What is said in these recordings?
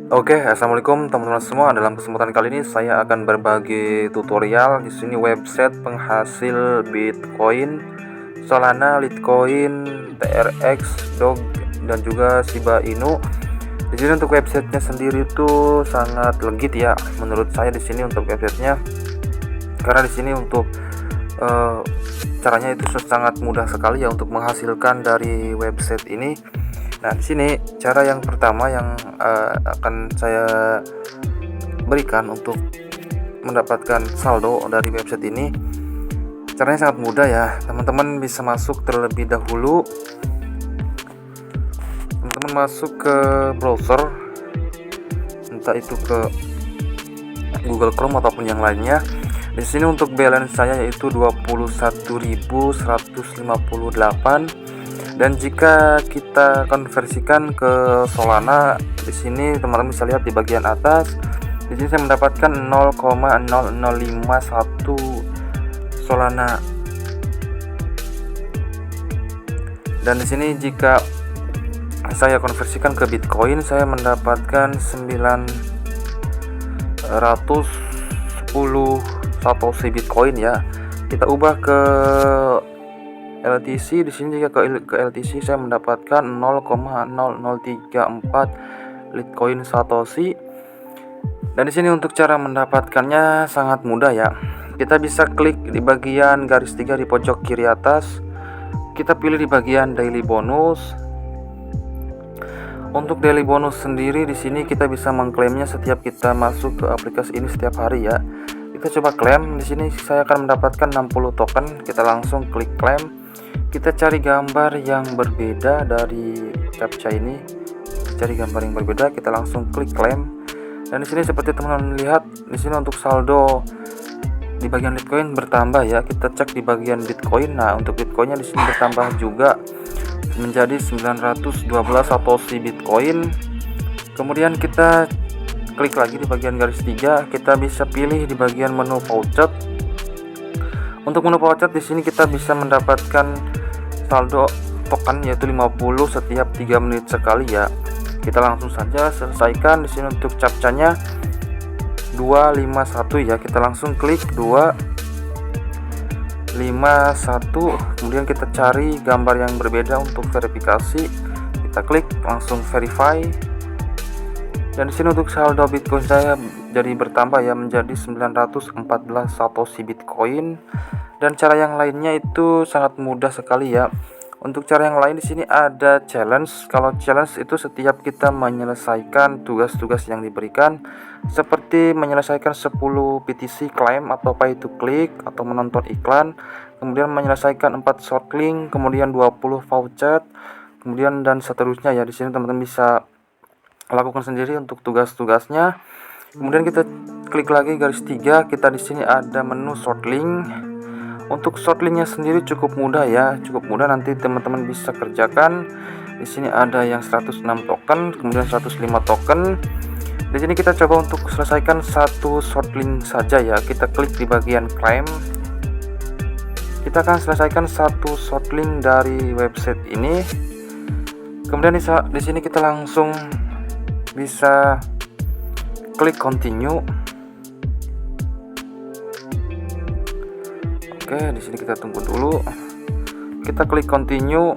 Oke, assalamualaikum teman-teman semua. Dalam kesempatan kali ini saya akan berbagi tutorial di sini website penghasil Bitcoin, Solana, Litecoin, TRX, Dog, dan juga Shiba Inu. Di sini untuk websitenya sendiri itu sangat legit ya, menurut saya di sini untuk websitenya, karena di sini untuk caranya itu sangat mudah sekali ya untuk menghasilkan dari website ini. Nah, di sini cara yang pertama yang akan saya berikan untuk mendapatkan saldo dari website ini. Caranya sangat mudah ya. Teman-teman bisa masuk terlebih dahulu. Teman-teman masuk ke browser, entah itu ke Google Chrome ataupun yang lainnya. Di sini untuk balance saya yaitu 21.158. Dan jika kita konversikan ke Solana, di sini teman-teman bisa lihat di bagian atas. Di sini saya mendapatkan 0,0051 Solana. Dan di sini jika saya konversikan ke Bitcoin, saya mendapatkan 910 Satoshi Bitcoin ya. Kita ubah ke LTC. Di sini jika ke LTC saya mendapatkan 0,0034 Litecoin Satoshi. Dan di sini untuk cara mendapatkannya sangat mudah ya. Kita bisa klik di bagian garis 3 di pojok kiri atas. Kita pilih di bagian daily bonus. Untuk daily bonus sendiri di sini kita bisa mengklaimnya setiap kita masuk ke aplikasi ini setiap hari ya. Kita coba klaim. Di sini saya akan mendapatkan 60 token. Kita langsung klik klaim. Kita cari gambar yang berbeda dari captcha ini. Cari gambar yang berbeda, kita langsung klik klaim. Dan di sini seperti teman-teman lihat, di sini untuk saldo di bagian Litecoin bertambah ya. Kita cek di bagian Bitcoin. Nah, untuk Bitcoinnya di sini bertambah juga menjadi 912 Satoshi Bitcoin. Kemudian kita klik lagi di bagian garis 3, kita bisa pilih di bagian menu voucher. Untuk menu voucher di sini kita bisa mendapatkan saldo token yaitu 50 setiap 3 menit sekali ya. Kita langsung saja selesaikan. Di sini untuk captcha-nya 251 ya. Kita langsung klik 251. Kemudian kita cari gambar yang berbeda untuk verifikasi. Kita klik langsung verify. Dan di sini untuk saldo Bitcoin saya jadi bertambah ya menjadi 914 Satoshi Bitcoin. Dan cara yang lainnya itu sangat mudah sekali ya. Untuk cara yang lain di sini ada challenge. Kalau challenge itu setiap kita menyelesaikan tugas-tugas yang diberikan, seperti menyelesaikan 10 PTC claim atau pay to click atau menonton iklan, kemudian menyelesaikan 4 short link, kemudian 20 voucher, kemudian dan seterusnya ya. Di sini teman-teman bisa lakukan sendiri untuk tugas-tugasnya. Kemudian kita klik lagi garis 3, kita di sini ada menu short link. Untuk short linknya sendiri cukup mudah ya, cukup mudah, nanti teman-teman bisa kerjakan. Di sini ada yang 106 token, kemudian 105 token. Di sini kita coba untuk selesaikan satu short link saja ya. Kita klik di bagian claim. Kita akan selesaikan satu short link dari website ini. Kemudian di sini kita langsung bisa klik continue. Oke, di sini kita tunggu dulu. Kita klik continue.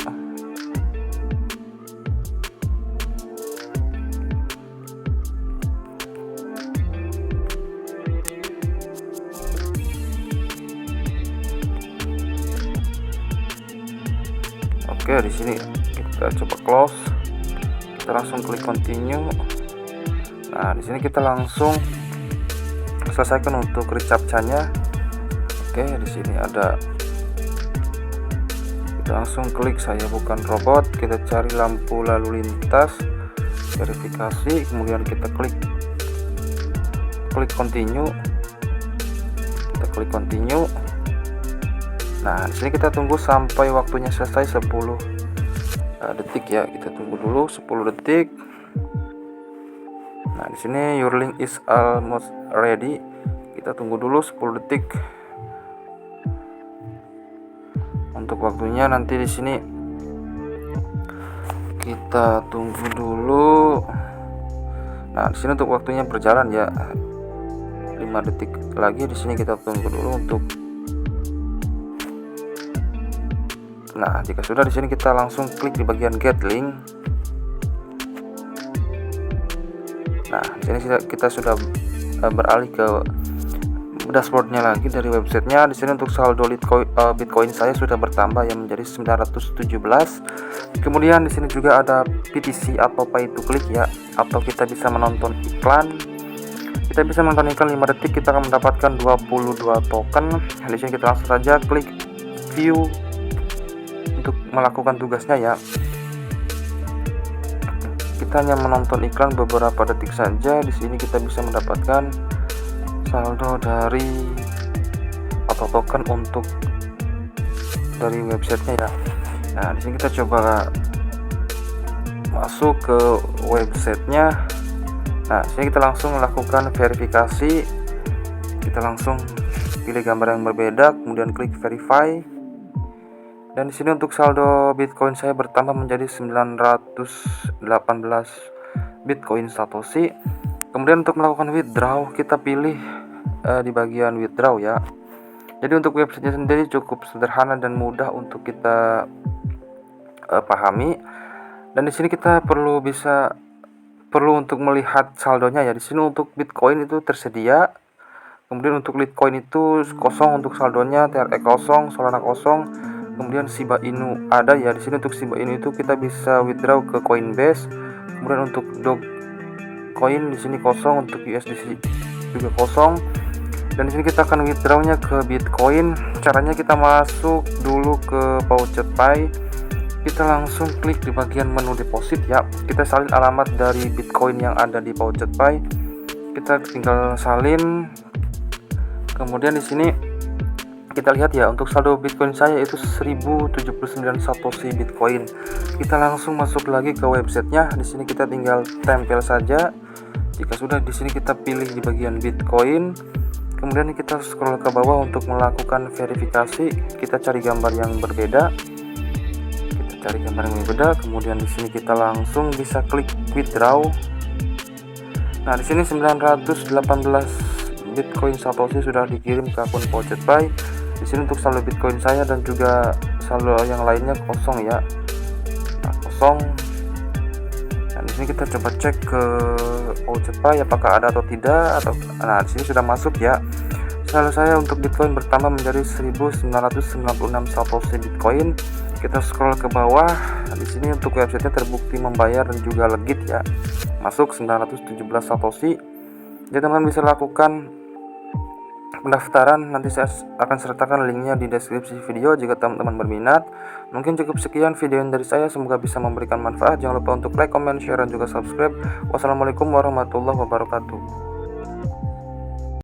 Oke, di sini kita coba close. Kita langsung klik continue. Nah, di sini kita langsung selesaikan untuk recaptcha-nya. Oke, di sini ada. Kita langsung klik saya bukan robot. Kita cari lampu lalu lintas, verifikasi, kemudian kita klik continue. Kita klik continue. Nah, di sini kita tunggu sampai waktunya selesai 10 detik ya. Kita tunggu dulu 10 detik. Nah, di sini your link is almost ready. Kita tunggu dulu 10 detik. Untuk waktunya nanti di sini kita tunggu dulu Nah, di sini untuk waktunya berjalan ya. 5 detik lagi, di sini kita tunggu dulu untuk. Nah, jika sudah, di sini kita langsung klik di bagian get link. Nah, di sini kita sudah beralih ke dashboardnya lagi dari websitenya. Di sini untuk saldo Bitcoin saya sudah bertambah yang menjadi 917. Kemudian di sini juga ada PTC atau pay to click ya, atau kita bisa menonton iklan. Kita bisa menonton iklan 5 detik, kita akan mendapatkan 22 token. Di sini kita langsung saja klik view untuk melakukan tugasnya ya. Kita hanya menonton iklan beberapa detik saja. Di sini kita bisa mendapatkan saldo dari atau token untuk dari websitenya ya. Nah, di sini kita coba masuk ke websitenya. Nah, di sini kita langsung melakukan verifikasi. Kita langsung pilih gambar yang berbeda, kemudian klik verify. Dan di sini untuk saldo Bitcoin saya bertambah menjadi 918 Bitcoin Satoshi. Kemudian untuk melakukan withdraw, kita pilih di bagian withdraw ya. Jadi untuk websitenya sendiri cukup sederhana dan mudah untuk kita pahami. Dan di sini kita perlu untuk melihat saldonya ya. Di sini untuk Bitcoin itu tersedia. Kemudian untuk Litecoin itu kosong untuk saldonya, TRX kosong, Solana kosong. Kemudian Shiba Inu ada ya. Di sini untuk Shiba Inu itu kita bisa withdraw ke Coinbase. Kemudian untuk Dogecoin di sini kosong, untuk USDC juga kosong. Dan di sini kita akan withdrawnya ke Bitcoin. Caranya kita masuk dulu ke PaucetPay. Kita langsung klik di bagian menu deposit ya. Kita salin alamat dari Bitcoin yang ada di PaucetPay. Kita tinggal salin. Kemudian di sini kita lihat ya, untuk saldo Bitcoin saya itu 1079 Satoshi Bitcoin. Kita langsung masuk lagi ke websitenya. Di sini kita tinggal tempel saja. Jika sudah, di sini kita pilih di bagian Bitcoin. Kemudian kita scroll ke bawah untuk melakukan verifikasi. Kita cari gambar yang berbeda. Kemudian di sini kita langsung bisa klik withdraw. Nah, di sini 918 Bitcoin Satoshi sudah dikirim ke akun PaucetPay. Di sini untuk saldo Bitcoin saya dan juga saldo yang lainnya kosong ya. Nah, kosong. Dan di sini kita coba cek ke PaucetPay apakah ada atau tidak. Nah, di sini sudah masuk ya. Saldo saya untuk Bitcoin bertambah menjadi 1996 Satoshi Bitcoin. Kita scroll ke bawah. Di sini untuk websitenya terbukti membayar dan juga legit ya. Masuk 917 Satoshi. Jadi teman-teman bisa lakukan pendaftaran. Nanti saya akan sertakan linknya di deskripsi video jika teman-teman berminat. Mungkin cukup sekian video dari saya, semoga bisa memberikan manfaat. Jangan lupa untuk like, comment, share, dan juga subscribe. Wassalamualaikum warahmatullahi wabarakatuh.